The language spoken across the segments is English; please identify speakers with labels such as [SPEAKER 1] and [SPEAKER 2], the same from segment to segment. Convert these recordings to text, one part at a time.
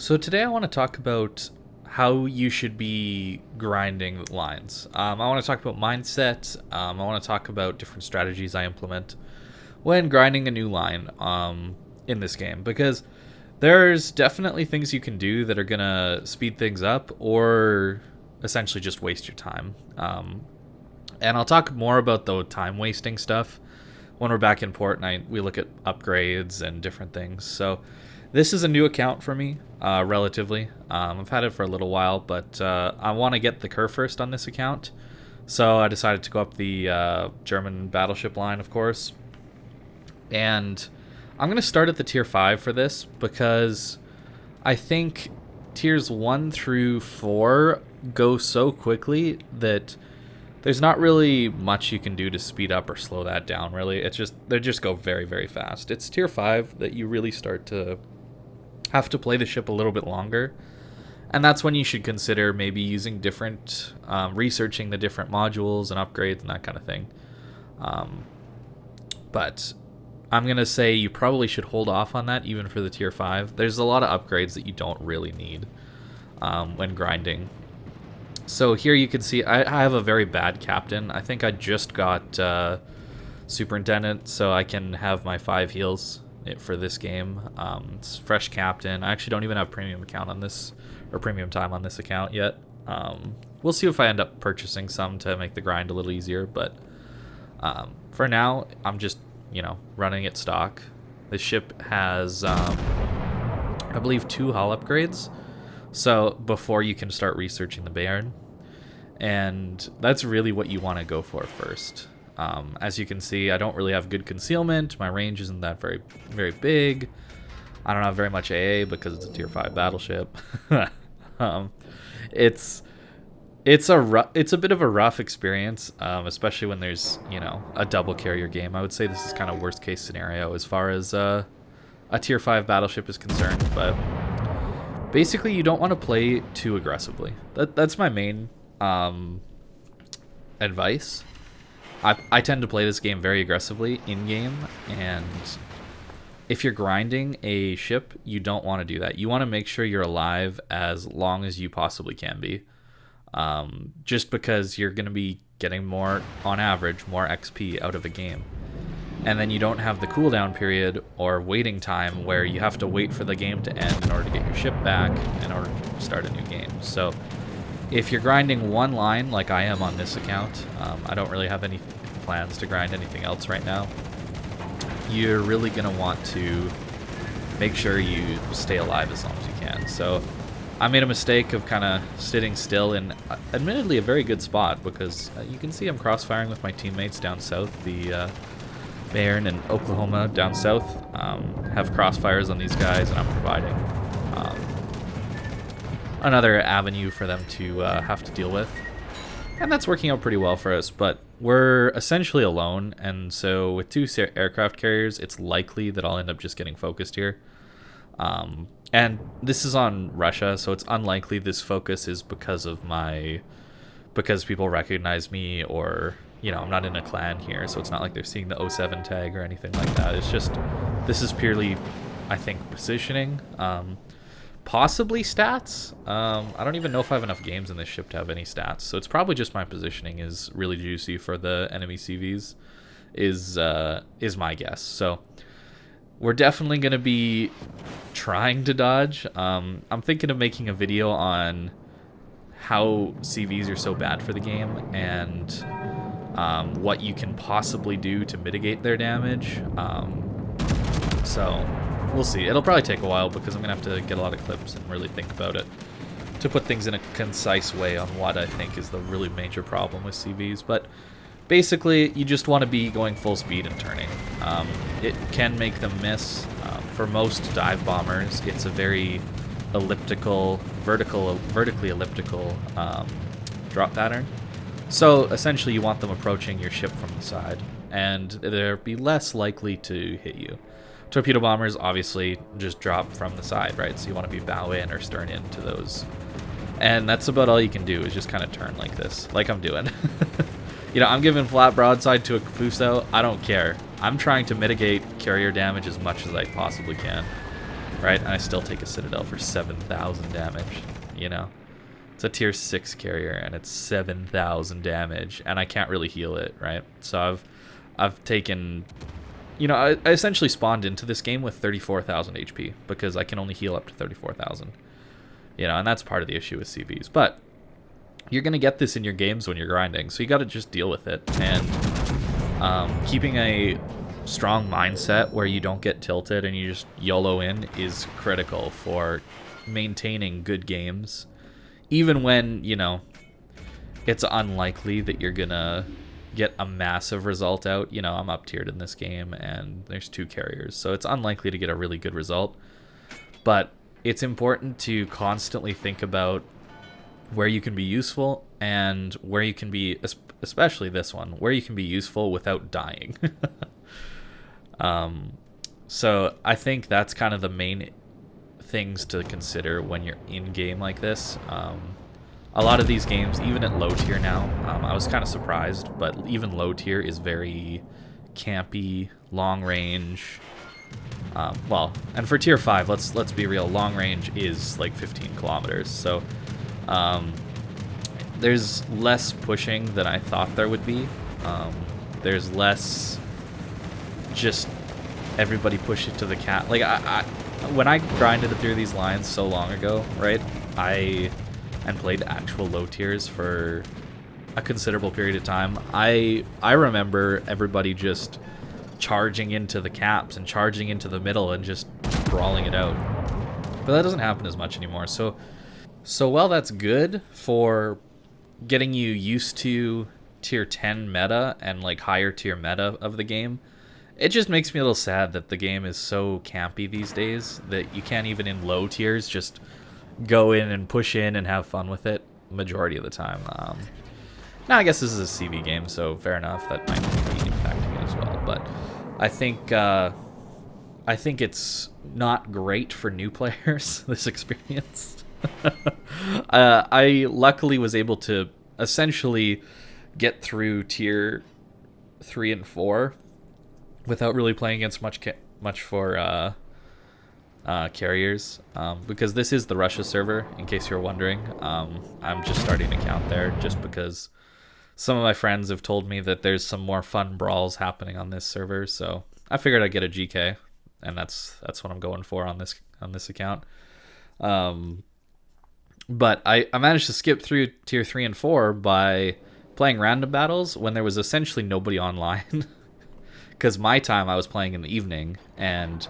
[SPEAKER 1] So today I want to talk about how you should be grinding lines. I want to talk about mindset. I want to talk about different strategies I implement when grinding a new line in this game, because there's definitely things you can do that are going to speed things up or essentially just waste your time. And I'll talk more about the time wasting stuff when we're back in port and we look at upgrades and different things. So this is a new account for me, relatively. I've had it for a little while, but I want to get the curve first on this account. So I decided to go up the German battleship line, of course. And I'm going to start at the tier 5 for this because I think tiers 1 through 4 go so quickly that there's not really much you can do to speed up or slow that down, really. They just go very, very fast. It's tier 5 that you really start to have to play the ship a little bit longer. And that's when you should consider maybe using different, researching the different modules and upgrades and that kind of thing. But I'm going to say you probably should hold off on that even for the tier 5. There's a lot of upgrades that you don't really need when grinding. So here you can see I have a very bad captain. I think I just got superintendent, so I can have my 5 heals for this game. It's fresh captain. I actually don't even have premium account on this, or premium time on this account yet. We'll see if I end up purchasing some to make the grind a little easier, but for now I'm just, running it stock. This ship has I believe 2 hull upgrades, so before you can start researching the Baron, and that's really what you want to go for first. As you can see, I don't really have good concealment. My range isn't that very, very big. I don't have very much AA because it's a tier 5 battleship. It's a bit of a rough experience, especially when there's a double carrier game. I would say this is kind of worst case scenario as far as a tier 5 battleship is concerned. But basically, you don't want to play too aggressively. That's my main advice. I tend to play this game very aggressively in-game, and if you're grinding a ship, you don't want to do that. You want to make sure you're alive as long as you possibly can be, just because you're going to be getting more, on average, more XP out of a game. And then you don't have the cooldown period or waiting time where you have to wait for the game to end in order to get your ship back in order to start a new game. So if you're grinding one line like I am on this account, I don't really have any plans to grind anything else right now. You're really going to want to make sure you stay alive as long as you can. So I made a mistake of kind of sitting still in admittedly a very good spot, because you can see I'm crossfiring with my teammates down south. The Bayern and Oklahoma down south have crossfires on these guys, and I'm providing another avenue for them to have to deal with. And that's working out pretty well for us, but we're essentially alone, and so with 2 aircraft carriers, it's likely that I'll end up just getting focused here. And this is on Russia, so it's unlikely this focus is because people recognize me, or I'm not in a clan here, so it's not like they're seeing the 07 tag or anything like that. It's just, this is purely, I think, positioning. Possibly stats. I don't even know if I have enough games in this ship to have any stats, so it's probably just my positioning is really juicy for the enemy CVs, is my guess. So we're definitely going to be trying to dodge. I'm thinking of making a video on how CVs are so bad for the game, and what you can possibly do to mitigate their damage. So we'll see. It'll probably take a while because I'm going to have to get a lot of clips and really think about it to put things in a concise way on what I think is the really major problem with CVs. But basically, you just want to be going full speed and turning. It can make them miss. For most dive bombers, it's a very elliptical, vertically elliptical drop pattern. So essentially, you want them approaching your ship from the side, and they'll be less likely to hit you. Torpedo bombers obviously just drop from the side, right? So you want to be bow in or stern in to those. And that's about all you can do, is just kind of turn like this, like I'm doing. I'm giving flat broadside to a Fuso. I don't care. I'm trying to mitigate carrier damage as much as I possibly can. right? And I still take a Citadel for 7,000 damage, you know? It's a tier 6 carrier, and it's 7,000 damage, and I can't really heal it, right? So I've taken... You know, I essentially spawned into this game with 34,000 HP, because I can only heal up to 34,000. You know, and that's part of the issue with CVs. But you're going to get this in your games when you're grinding, so you got to just deal with it. And keeping a strong mindset where you don't get tilted and you just YOLO in is critical for maintaining good games. Even when, you know, it's unlikely that you're going to get a massive result out. You know, I'm up tiered in this game, and there's 2 carriers, so it's unlikely to get a really good result. But it's important to constantly think about where you can be useful and where you can be, especially this one, where you can be useful without dying. So I think that's kind of the main things to consider when you're in game like this. A lot of these games, even at low tier now, I was kind of surprised, but even low tier is very campy, long range. Well, and for tier 5, let's be real, long range is like 15 kilometers. So there's less pushing than I thought there would be. There's less just everybody push it to the cat. Like when I grinded through these lines so long ago, right? And played actual low tiers for a considerable period of time. I remember everybody just charging into the caps and charging into the middle and just brawling it out. But that doesn't happen as much anymore. So while that's good for getting you used to tier 10 meta and like higher tier meta of the game, it just makes me a little sad that the game is so campy these days that you can't even in low tiers just go in and push in and have fun with it majority of the time. Now I guess this is a CV game, so fair enough, that might be impacting it as well. But I think it's not great for new players, this experience. I luckily was able to essentially get through tier 3 and 4 without really playing against much for carriers, because this is the Russia server, in case you're wondering. I'm just starting an account there just because some of my friends have told me that there's some more fun brawls happening on this server, so I figured I'd get a GK, and that's what I'm going for on this account. But I managed to skip through tier 3 and 4 by playing random battles when there was essentially nobody online. Because my time I was playing in the evening, and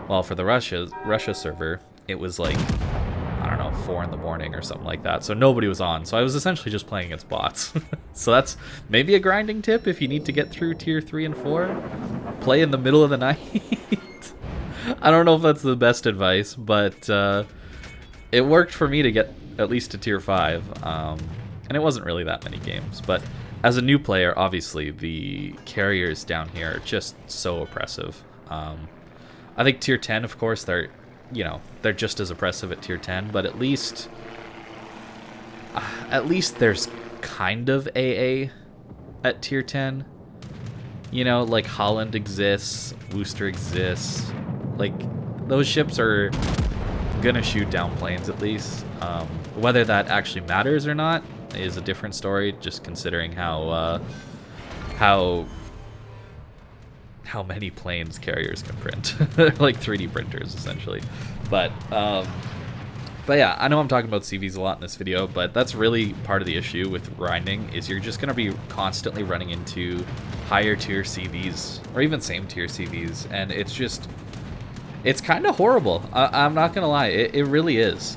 [SPEAKER 1] well, for the Russia server, it was like, I don't know, 4 in the morning or something like that. So nobody was on. So I was essentially just playing against bots. So that's maybe a grinding tip if you need to get through tier 3 and 4. Play in the middle of the night. I don't know if that's the best advice, but it worked for me to get at least to tier 5. And it wasn't really that many games. But as a new player, obviously, the carriers down here are just so oppressive. I think tier 10, of course, they're just as oppressive at tier 10, but at least there's kind of AA at tier 10. You know, like Holland exists, Worcester exists. Like, those ships are gonna shoot down planes at least. Whether that actually matters or not is a different story, just considering how many planes carriers can print. They're like 3D printers, essentially. But yeah, I know I'm talking about CVs a lot in this video, but that's really part of the issue with grinding, is you're just going to be constantly running into higher tier CVs, or even same tier CVs, and it's kind of horrible. I'm not going to lie, it really is.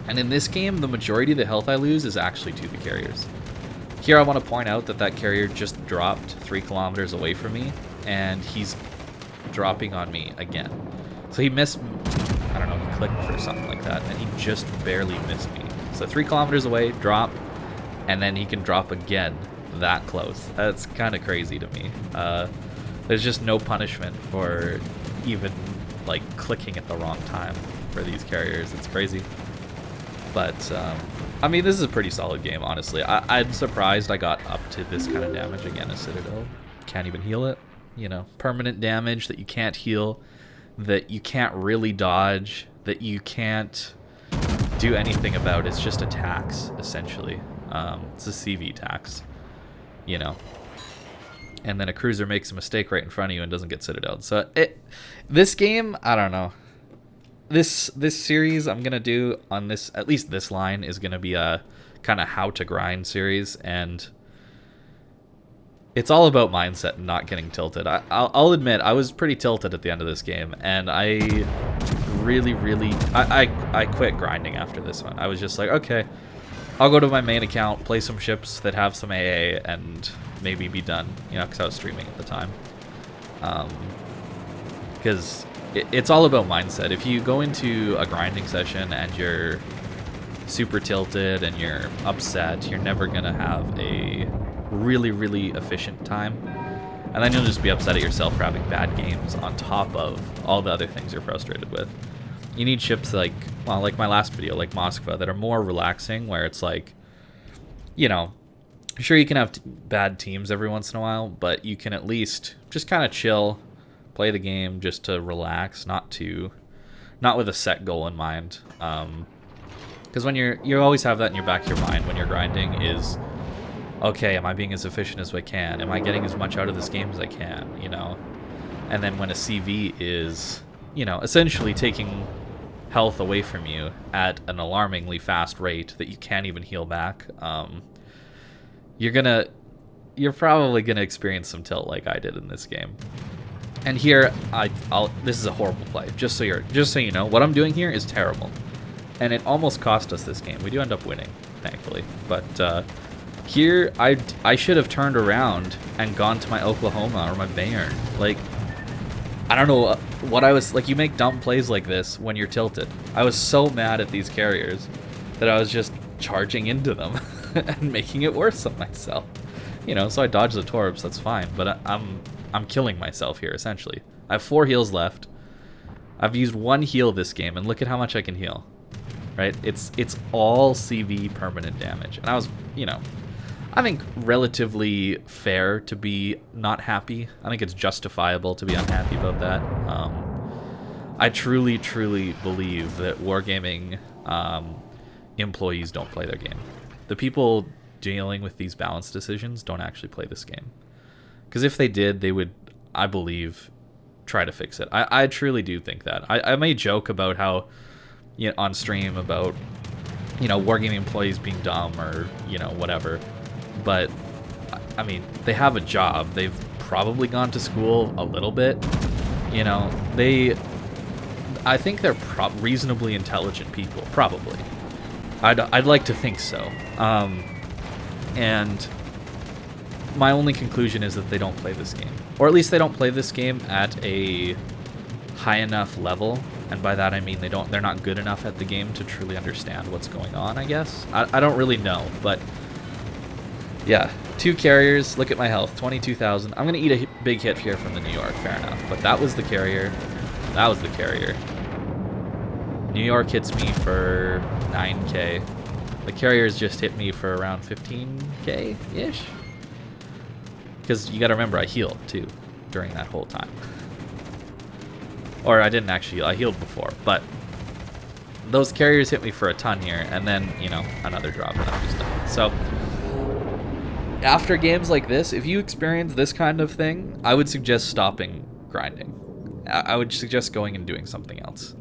[SPEAKER 1] And in this game, the majority of the health I lose is actually to the carriers. Here I want to point out that carrier just dropped 3 kilometers away from me, and he's dropping on me again. So he missed, I don't know, he clicked for something like that, and he just barely missed me. So 3 kilometers away, drop, and then he can drop again that close. That's kind of crazy to me. There's just no punishment for even like clicking at the wrong time for these carriers. It's crazy. But I mean, this is a pretty solid game, honestly. I'm surprised I got up to this kind of damage again as Citadel. Can't even heal it. You know, permanent damage that you can't heal. that you can't really dodge, that you can't do anything about. It's just a tax, essentially. It's a CV tax, you know. And then a cruiser makes a mistake right in front of you and doesn't get Citadel. So this game, I don't know. This series I'm gonna do on this, at least this line, is gonna be a kind of how to grind series, and it's all about mindset and not getting tilted. I'll admit I was pretty tilted at the end of this game, and I quit grinding after this one. I was just like, okay, I'll go to my main account, play some ships that have some AA, and maybe be done, you know, because I was streaming at the time. Because it's all about mindset. If you go into a grinding session and you're super tilted and you're upset, you're never gonna have a really efficient time, and then you'll just be upset at yourself for having bad games on top of all the other things you're frustrated with. You need ships like, well, like my last video, like Moskva, that are more relaxing, where it's like, you know, sure, you can have bad teams every once in a while, but you can at least just kind of chill, play the game just to relax, not with a set goal in mind. Because when you always have that in your back of your mind when you're grinding is, okay, am I being as efficient as I can? Am I getting as much out of this game as I can? You know, and then when a CV is, you know, essentially taking health away from you at an alarmingly fast rate that you can't even heal back, you're probably gonna experience some tilt like I did in this game. And here, this is a horrible play. Just so you know, what I'm doing here is terrible, and it almost cost us this game. We do end up winning, thankfully, but here I should have turned around and gone to my Oklahoma or my Bayern. Like, I don't know what I was like. You make dumb plays like this when you're tilted. I was so mad at these carriers that I was just charging into them and making it worse on myself. You know, so I dodged the torps. That's fine, but I'm killing myself here essentially. I have 4 heals left. I've used 1 heal this game, and look at how much I can heal. Right? It's all CV permanent damage, and I was, you know, I think relatively fair to be not happy. I think it's justifiable to be unhappy about that. I truly believe that wargaming employees don't play their game. The people dealing with these balance decisions don't actually play this game. Because if they did, they would, I believe, try to fix it. I truly do think that. I may joke about how, you know, on stream about, you know, wargaming employees being dumb or, you know, whatever. But, I mean, they have a job. They've probably gone to school a little bit. You know, I think they're reasonably intelligent people, probably. I'd like to think so. And my only conclusion is that they don't play this game. Or at least they don't play this game at a high enough level. And by that I mean they're not good enough at the game to truly understand what's going on, I guess. I don't really know, but yeah, 2 carriers. Look at my health, 22,000. I'm gonna eat a big hit here from the New York, fair enough. But that was the carrier. That was the carrier. New York hits me for 9k. The carriers just hit me for around 15k-ish. Because you gotta remember, I healed too during that whole time. Or I didn't actually heal, I healed before, but those carriers hit me for a ton here, and then, you know, another drop and I'm just done. So after games like this, if you experience this kind of thing, I would suggest stopping grinding. I would suggest going and doing something else,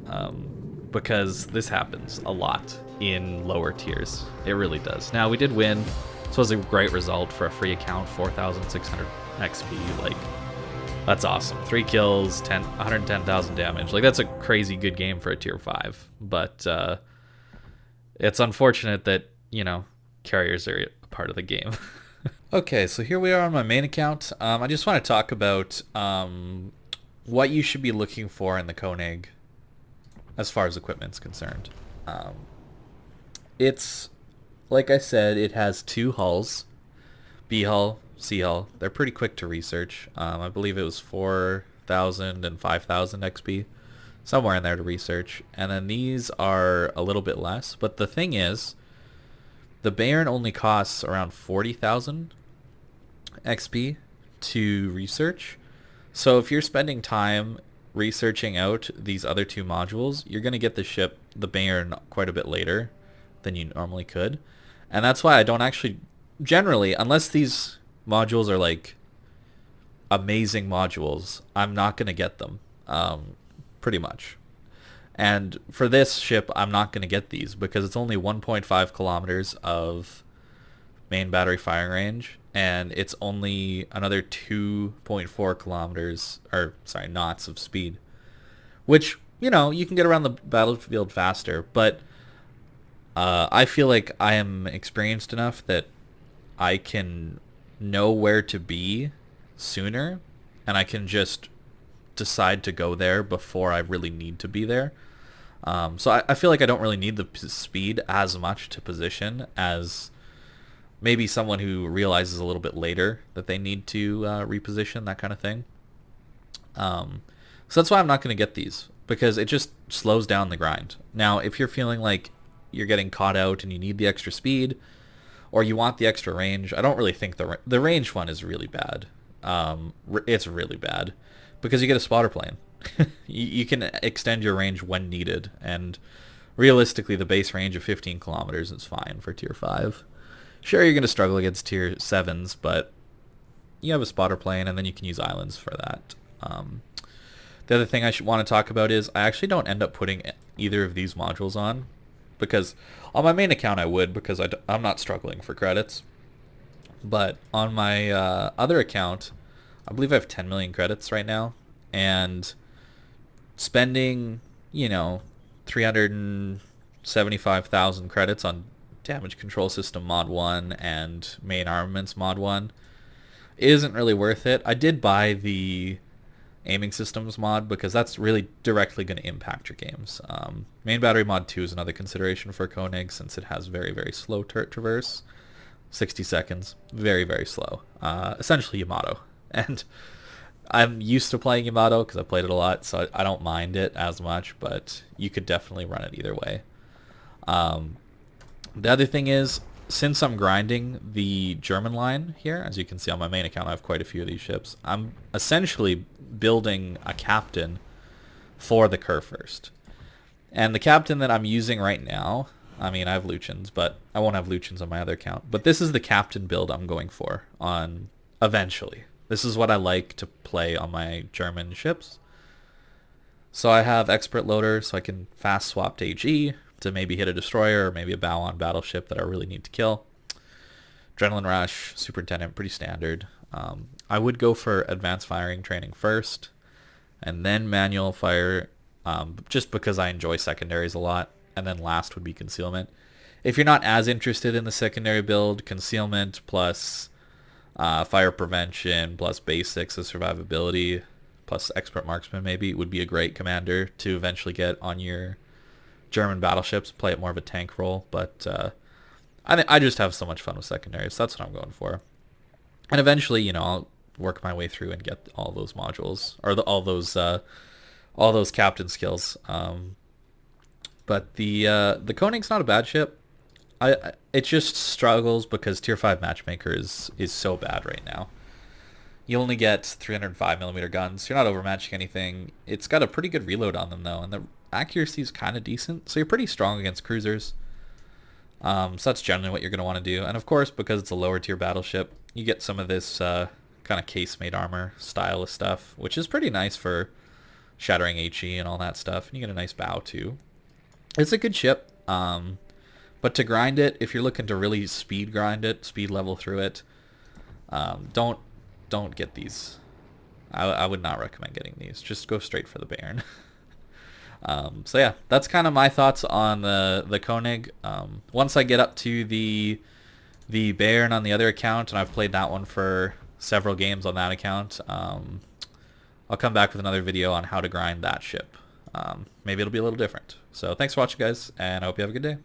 [SPEAKER 1] because this happens a lot in lower tiers. It really does. Now, we did win. This was a great result for a free account, 4,600 XP. Like, that's awesome. 3 kills, 110,000 damage. Like, that's a crazy good game for a tier 5. But it's unfortunate that, you know, carriers are a part of the game. Okay, so here we are on my main account. I just want to talk about what you should be looking for in the Konig as far as equipment's concerned. It's, like I said, it has 2 hulls, B hull, C hull. They're pretty quick to research. I believe it was 4,000 and 5,000 XP, somewhere in there to research. And then these are a little bit less. But the thing is, the Bayern only costs around 40,000 XP to research. So if you're spending time researching out these other two modules, you're going to get the ship, the Bayern, quite a bit later than you normally could. And that's why I don't actually, generally, unless these modules are like amazing modules, I'm not going to get them, pretty much. And for this ship, I'm not going to get these because it's only 1.5 kilometers of main battery firing range, and it's only another 2.4 kilometers, or sorry, knots of speed, which, you know, you can get around the battlefield faster, but I feel like I am experienced enough that I can know where to be sooner, and I can just decide to go there before I really need to be there. So I feel like I don't really need the speed as much to position as maybe someone who realizes a little bit later that they need to reposition, that kind of thing. So that's why I'm not going to get these, because it just slows down the grind. Now, if you're feeling like you're getting caught out and you need the extra speed, or you want the extra range, I don't really think the range one is really bad. It's really bad because you get a spotter plane. You can extend your range when needed, and realistically the base range of 15 kilometers is fine for tier 5. Sure, you're going to struggle against tier 7s, but you have a spotter plane, and then you can use islands for that. The other thing I should want to talk about is I actually don't end up putting either of these modules on, because on my main account I would, because I'm not struggling for credits. But on my other account, I believe I have 10 million credits right now, and spending, 375,000 credits on damage control system mod 1 and main armaments mod 1 isn't really worth it. I did buy the aiming systems mod because that's really directly going to impact your games. Main battery mod 2 is another consideration for Konig, since it has very, very slow turret traverse. 60 seconds. Very, very slow. Essentially Yamato. And I'm used to playing Yamato because I played it a lot, so I don't mind it as much, but you could definitely run it either way. The other thing is, since I'm grinding the German line here, as you can see on my main account, I have quite a few of these ships. I'm essentially building a captain for the Kurfürst. And the captain that I'm using right now, I mean, I have Lucians, but I won't have Lucians on my other account. But this is the captain build I'm going for on eventually. This is what I like to play on my German ships. So I have expert loader, so I can fast swap to AG to maybe hit a destroyer or maybe a bow-on battleship that I really need to kill. Adrenaline rush, superintendent, pretty standard. I would go for advanced firing training first, and then manual fire, just because I enjoy secondaries a lot. And then last would be concealment. If you're not as interested in the secondary build, concealment plus fire prevention plus basics of survivability plus expert marksman maybe would be a great commander to eventually get on your German battleships, play it more of a tank role. But I just have so much fun with secondaries, so that's what I'm going for. And eventually, I'll work my way through and get all those modules, or all those captain skills. But the Konig's not a bad ship. It just struggles because tier 5 matchmaker is so bad right now. You only get 305mm guns. You're not overmatching anything. It's got a pretty good reload on them though, and the accuracy is kind of decent. So you're pretty strong against cruisers. So that's generally what you're going to want to do. And of course, because it's a lower tier battleship, you get some of this kind of casemate armor style of stuff, which is pretty nice for shattering HE and all that stuff. And you get a nice bow too. It's a good ship. But to grind it, if you're looking to really speed grind it, speed level through it, don't get these. I would not recommend getting these. Just go straight for the Baron. So yeah, that's kind of my thoughts on the Konig. Once I get up to the Baron on the other account, and I've played that one for several games on that account, I'll come back with another video on how to grind that ship. Maybe it'll be a little different. So thanks for watching, guys, and I hope you have a good day.